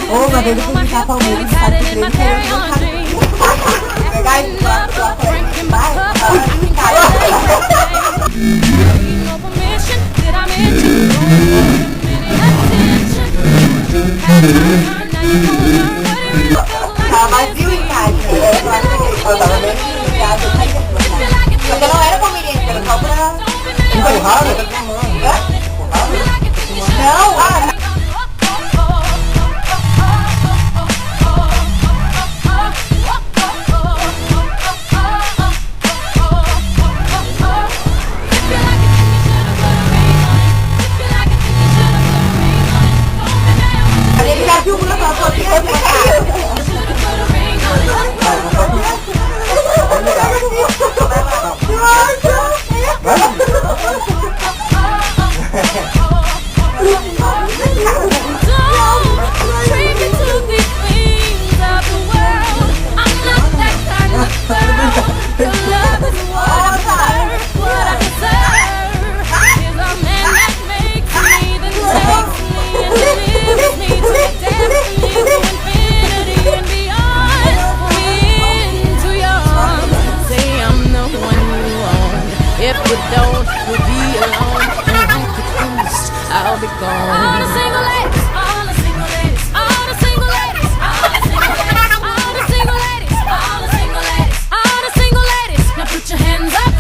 Oh, maganda po yung sapaw mo. Yung sapaw mo. Guys, if we don't, we'll be alone. And like the ghost, I'll be gone. All the single ladies, all the single ladies, all the single ladies, all the single ladies, all the single ladies, all the single ladies, all the single ladies. Now put your hands up.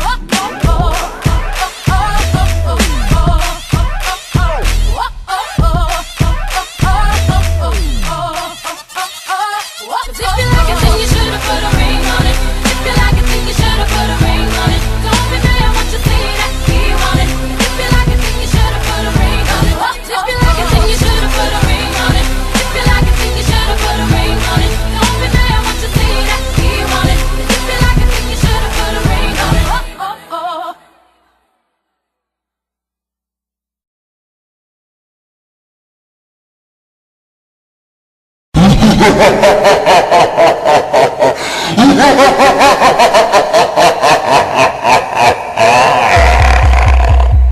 If you like it, then you should've put a ring on it. If you like it, then you should've put a ring on it. Don't be mad what you see that he want it. If you like it, then you should've put a ring on it. If you like it, then you should've put a ring on it. If you like it, then you should've put a ring on it. Don't be mad what you see that he want it. If you like it, then you should've put a ring on it. Ha ha ha ha!